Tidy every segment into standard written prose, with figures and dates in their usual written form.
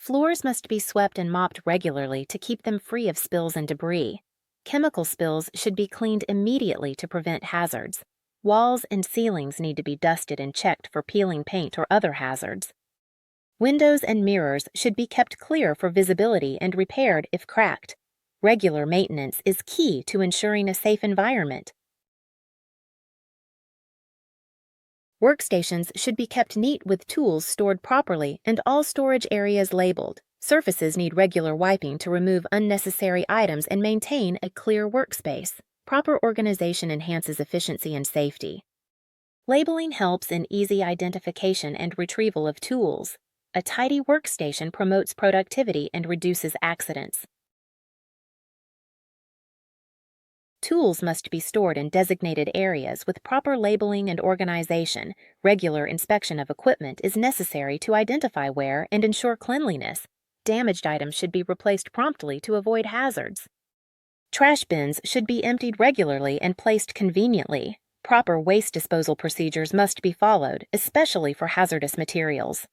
Floors must be swept and mopped regularly to keep them free of spills and debris. Chemical spills should be cleaned immediately to prevent hazards. Walls and ceilings need to be dusted and checked for peeling paint or other hazards. Windows and mirrors should be kept clear for visibility and repaired if cracked. Regular maintenance is key to ensuring a safe environment. Workstations should be kept neat with tools stored properly and all storage areas labeled. Surfaces need regular wiping to remove unnecessary items and maintain a clear workspace. Proper organization enhances efficiency and safety. Labeling helps in easy identification and retrieval of tools. A tidy workstation promotes productivity and reduces accidents. Tools must be stored in designated areas with proper labeling and organization. Regular inspection of equipment is necessary to identify wear and ensure cleanliness. Damaged items should be replaced promptly to avoid hazards. Trash bins should be emptied regularly and placed conveniently. Proper waste disposal procedures must be followed, especially for hazardous materials.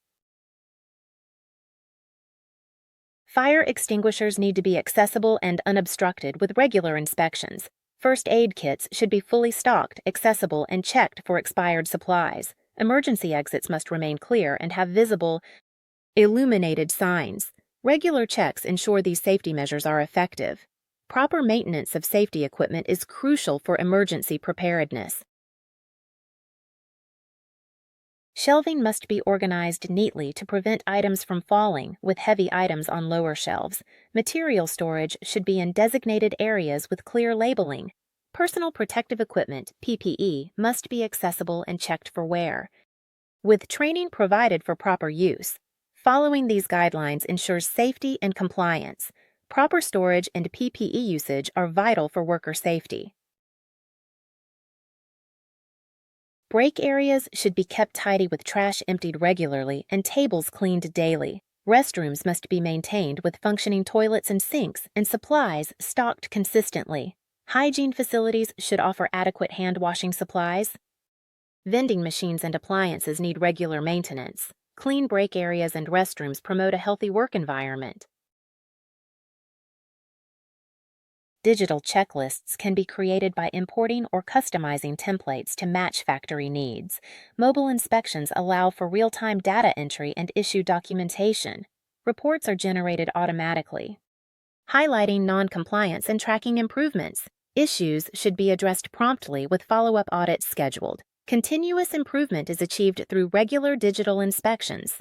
Fire extinguishers need to be accessible and unobstructed with regular inspections. First aid kits should be fully stocked, accessible, and checked for expired supplies. Emergency exits must remain clear and have visible, illuminated signs. Regular checks ensure these safety measures are effective. Proper maintenance of safety equipment is crucial for emergency preparedness. Shelving must be organized neatly to prevent items from falling, with heavy items on lower shelves. Material storage should be in designated areas with clear labeling. Personal protective equipment, PPE, must be accessible and checked for wear, with training provided for proper use. Following these guidelines ensures safety and compliance. Proper storage and PPE usage are vital for worker safety. Break areas should be kept tidy with trash emptied regularly and tables cleaned daily. Restrooms must be maintained with functioning toilets and sinks and supplies stocked consistently. Hygiene facilities should offer adequate hand washing supplies. Vending machines and appliances need regular maintenance. Clean break areas and restrooms promote a healthy work environment. Digital checklists can be created by importing or customizing templates to match factory needs. Mobile inspections allow for real-time data entry and issue documentation. Reports are generated automatically, highlighting non-compliance and tracking improvements. Issues should be addressed promptly with follow-up audits scheduled. Continuous improvement is achieved through regular digital inspections.